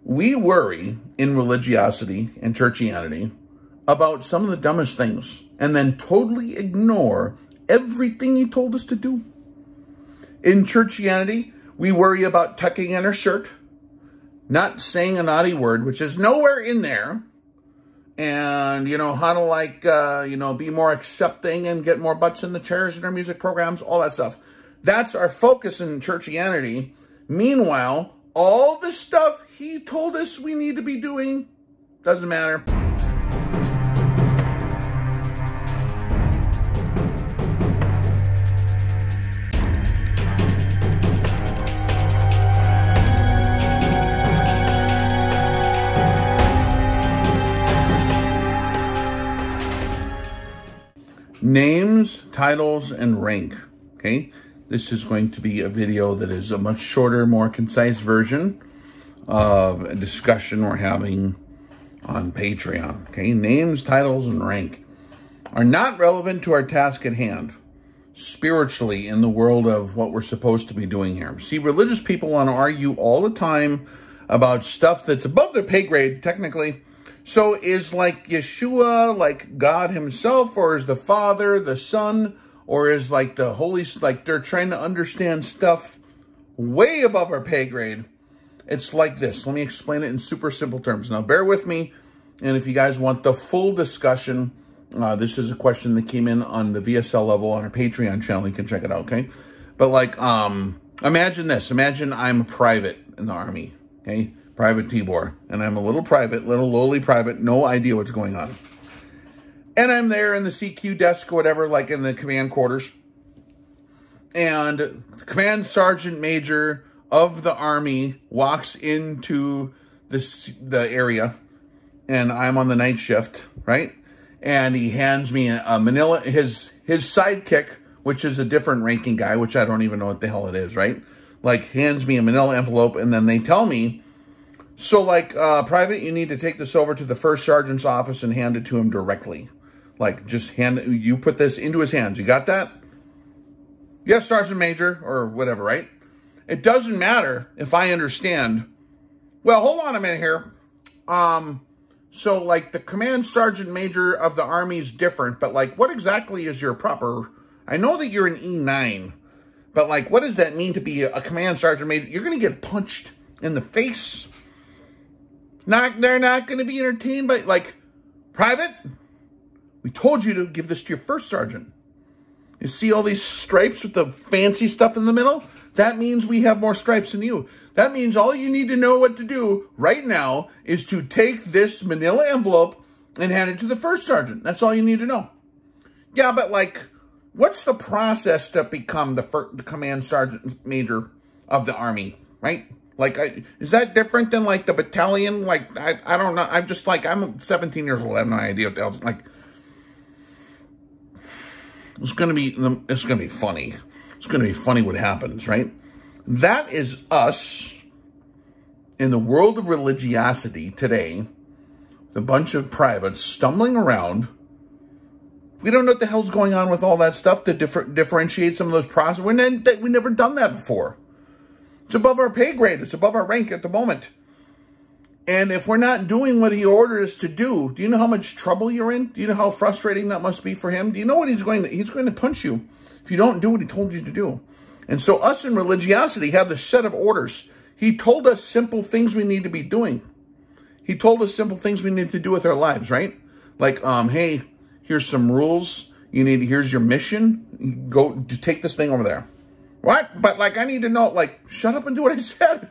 We worry in religiosity and churchianity about some of the dumbest things and then totally ignore everything he told us to do. In churchianity, we worry about tucking in our shirt, not saying a naughty word, which is nowhere in there, and, you know, how to, like, be more accepting and get more butts in the chairs in our music programs, all that stuff. That's our focus in churchianity. Meanwhile, all the stuff he told us we need to be doing doesn't matter. Names, titles, and rank, okay? This is going to be a video that is a much shorter, more concise version of a discussion we're having on Patreon, okay? Names, titles, and rank are not relevant to our task at hand, spiritually, in the world of what we're supposed to be doing here. See, religious people want to argue all the time about stuff that's above their pay grade, technically. So is like Yeshua like God himself, or is the Father the Son, or is like the Holy, like they're trying to understand stuff way above our pay grade. It's like this. Let me explain it in super simple terms. Now, bear with me. And if you guys want the full discussion, this is a question that came in on the VSL level on our Patreon channel. You can check it out, okay? But like, imagine this. Imagine I'm a private in the Army, okay? Private Tibor, and I'm a little private, little lowly private, no idea what's going on. And I'm there in the CQ desk or whatever, like in the command quarters. And the command sergeant major of the Army walks into the area, and I'm on the night shift, right? And he hands me a manila, his sidekick, which is a different ranking guy, which I don't even know what the hell it is, right? Like, hands me a manila envelope, and then they tell me, so, like, Private, you need to take this over to the first sergeant's office and hand it to him directly. Like, just you put this into his hands. You got that? Yes, Sergeant Major, or whatever, right? It doesn't matter if I understand. Well, hold on a minute here. So, like, the command sergeant major of the Army is different, but, like, what exactly is your proper... I know that you're an E9, but, like, what does that mean to be a command sergeant major? You're going to get punched in the face. They're not going to be entertained by, like, Private, we told you to give this to your first sergeant. You see all these stripes with the fancy stuff in the middle? That means we have more stripes than you. That means all you need to know what to do right now is to take this manila envelope and hand it to the first sergeant. That's all you need to know. Yeah, but, like, what's the process to become the command sergeant major of the Army, right? Like, is that different than, like, the battalion? Like, I don't know. I'm just, like, I'm 17 years old. I have no idea what the hell. Like, it's going to be funny. It's going to be funny what happens, right? That is us in the world of religiosity today. A bunch of privates stumbling around. We don't know what the hell's going on with all that stuff to differentiate some of those processes. We've never done that before. It's above our pay grade. It's above our rank at the moment. And if we're not doing what he ordered us to do you know how much trouble you're in? Do you know how frustrating that must be for him? Do you know what he's going to punch you if you don't do what he told you to do. And so us in religiosity have this set of orders. He told us simple things we need to be doing. He told us simple things we need to do with our lives, right? Like, hey, here's some rules. Here's your mission. Go take this thing over there. What? But, like, I need to know, like, shut up and do what I said.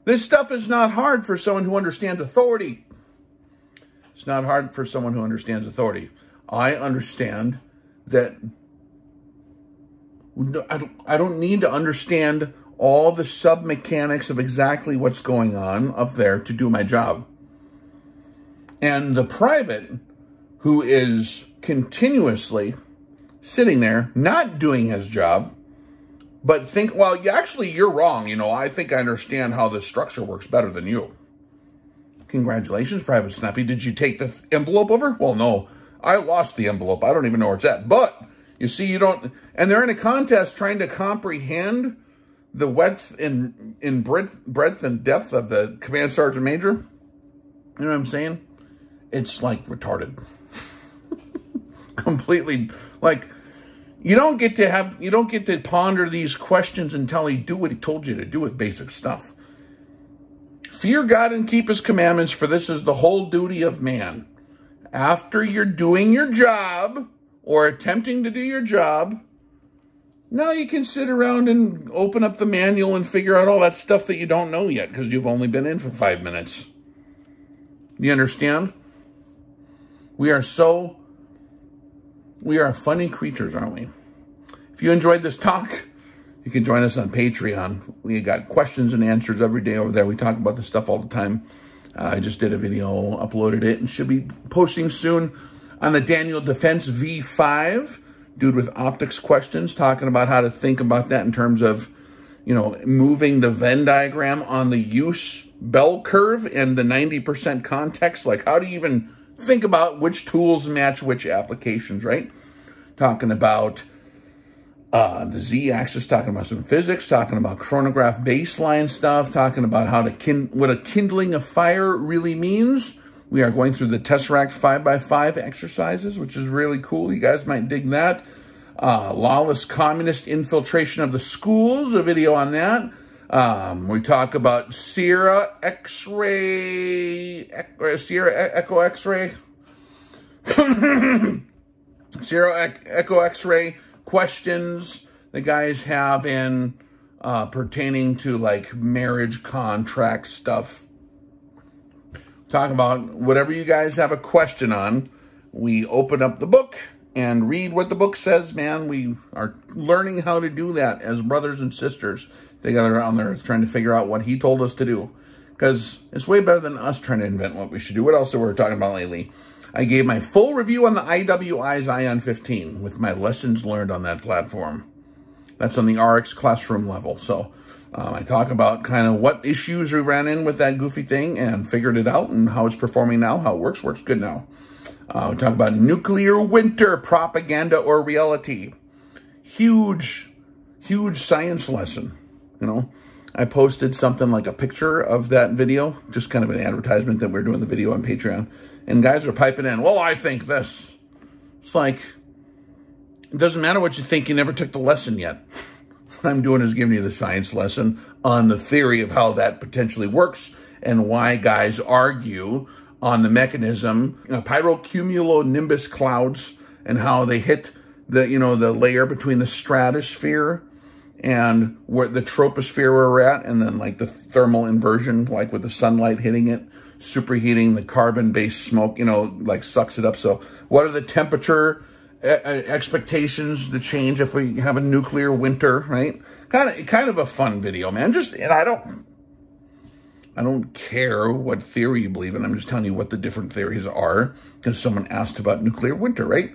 This stuff is not hard for someone who understands authority. It's not hard for someone who understands authority. I understand that I don't need to understand all the sub-mechanics of exactly what's going on up there to do my job. And the private who is continuously sitting there, not doing his job, but think, well, actually, you're wrong. You know, I think I understand how this structure works better than you. Congratulations, Private Snappy. Did you take the envelope over? Well, no. I lost the envelope. I don't even know where it's at. But, you see, you don't... And they're in a contest trying to comprehend the width in breadth and depth of the Command Sergeant Major, you know what I'm saying? It's like retarded. Completely, like, you don't get to ponder these questions until he do what he told you to do with basic stuff. Fear God and keep his commandments, for this is the whole duty of man. After you're doing your job or attempting to do your job, now you can sit around and open up the manual and figure out all that stuff that you don't know yet because you've only been in for 5 minutes. You understand? We are funny creatures, aren't we? If you enjoyed this talk, you can join us on Patreon. We got questions and answers every day over there. We talk about this stuff all the time. I just did a video, uploaded it, and should be posting soon on the Daniel Defense V5, dude with optics questions, talking about how to think about that in terms of, you know, moving the Venn diagram on the use bell curve and the 90% context. Like, how do you even think about which tools match which applications, right? Talking about the Z-axis, talking about some physics, talking about chronograph baseline stuff, talking about how what a kindling of fire really means. We are going through the Tesseract 5x5 exercises, which is really cool. You guys might dig that. Lawless communist infiltration of the schools, a video on that. We talk about Sierra X-ray, Sierra Echo X-ray, Sierra Echo X-ray questions the guys have in pertaining to like marriage contract stuff. Talk about whatever you guys have a question on. We open up the book and read what the book says, man. We are learning how to do that as brothers and sisters together on there, trying to figure out what he told us to do. Because it's way better than us trying to invent what we should do. What else were we talking about lately? I gave my full review on the IWI Zion 15 with my lessons learned on that platform. That's on the RX classroom level. So I talk about kind of what issues we ran in with that goofy thing and figured it out and how it's performing now, how it works good now. We talk about nuclear winter, propaganda or reality. Huge science lesson, you know. I posted something like a picture of that video, just kind of an advertisement that we're doing the video on Patreon. And guys are piping in, well, I think this. It's like, it doesn't matter what you think, you never took the lesson yet. What I'm doing is giving you the science lesson on the theory of how that potentially works and why guys argue on the mechanism, pyrocumulonimbus clouds, and how they hit the, you know, the layer between the stratosphere and where the troposphere we're at, and then like the thermal inversion, like with the sunlight hitting it, superheating the carbon-based smoke, you know, like sucks it up. So what are the temperature expectations to change if we have a nuclear winter, right? Kind of a fun video, man. And I don't care what theory you believe in. I'm just telling you what the different theories are because someone asked about nuclear winter, right?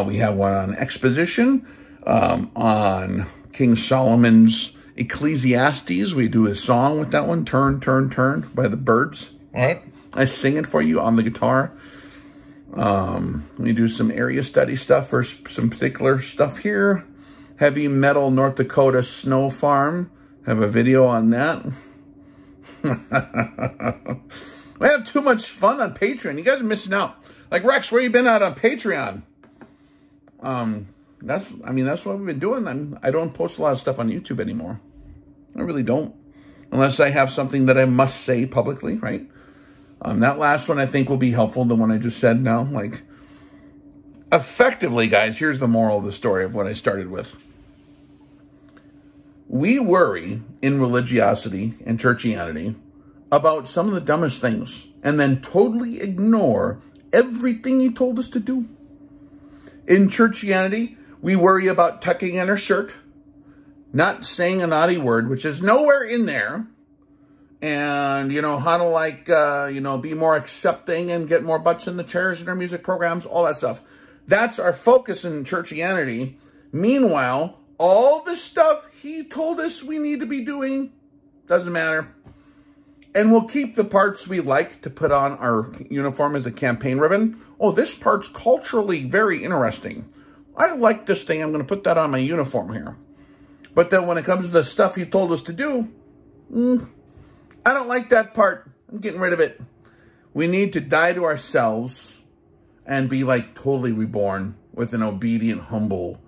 We have one on exposition, on King Solomon's Ecclesiastes. We do a song with that one, Turn, Turn, Turn by the Birds. All right. I sing it for you on the guitar. We do some area study stuff for some particular stuff here. Heavy metal North Dakota snow farm. Have a video on that. We have too much fun on Patreon. You guys are missing out. Like, Rex, where you been at on Patreon? That's what we've been doing. I don't post a lot of stuff on YouTube anymore. I really don't. Unless I have something that I must say publicly, right? That last one I think will be helpful, the one I just said now. Like, effectively, guys, here's the moral of the story of what I started with. We worry in religiosity and churchianity about some of the dumbest things and then totally ignore everything he told us to do. In churchianity, we worry about tucking in our shirt, not saying a naughty word, which is nowhere in there, and, you know, how to, like, you know, be more accepting and get more butts in the chairs in our music programs, all that stuff. That's our focus in churchianity. Meanwhile, all the stuff he told us we need to be doing doesn't matter. And we'll keep the parts we like to put on our uniform as a campaign ribbon. Oh, this part's culturally very interesting. I like this thing. I'm going to put that on my uniform here. But then when it comes to the stuff he told us to do, I don't like that part. I'm getting rid of it. We need to die to ourselves and be like totally reborn with an obedient, humble,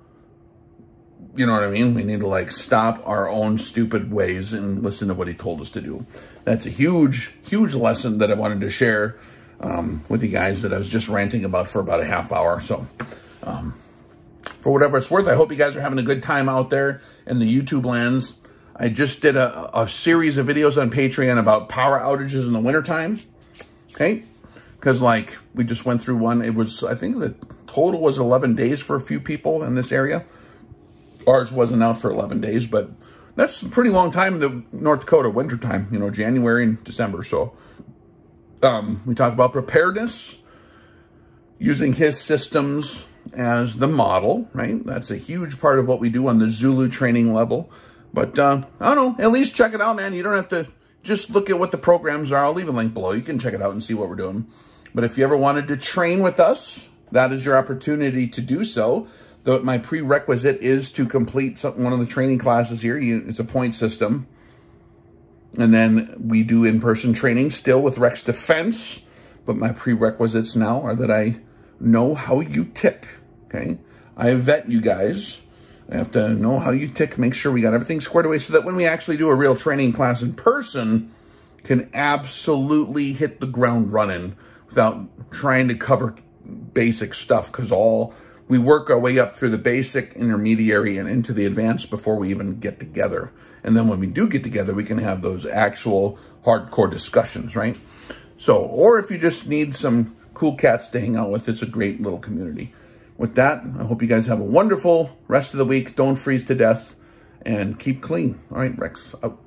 you know what I mean? We need to like stop our own stupid ways and listen to what he told us to do. That's a huge, huge lesson that I wanted to share with you guys that I was just ranting about for about a half hour. So for whatever it's worth, I hope you guys are having a good time out there in the YouTube lands. I just did a series of videos on Patreon about power outages in the wintertime. Okay? Because like we just went through one. It was, I think the total was 11 days for a few people in this area. Ours wasn't out for 11 days, but that's a pretty long time in the North Dakota wintertime, you know, January and December. So we talk about preparedness, using his systems as the model, right? That's a huge part of what we do on the Zulu training level. But I don't know, at least check it out, man. You don't have to just look at what the programs are. I'll leave a link below. You can check it out and see what we're doing. But if you ever wanted to train with us, that is your opportunity to do so. My prerequisite is to complete one of the training classes here. It's a point system. And then we do in-person training still with Rex Defense. But my prerequisites now are that I know how you tick, okay? I vet you guys. I have to know how you tick, make sure we got everything squared away so that when we actually do a real training class in person, can absolutely hit the ground running without trying to cover basic stuff, because we work our way up through the basic, intermediary, and into the advanced before we even get together. And then when we do get together, we can have those actual hardcore discussions, right? So, or if you just need some cool cats to hang out with, it's a great little community. With that, I hope you guys have a wonderful rest of the week. Don't freeze to death and keep clean. All right, Rex, out.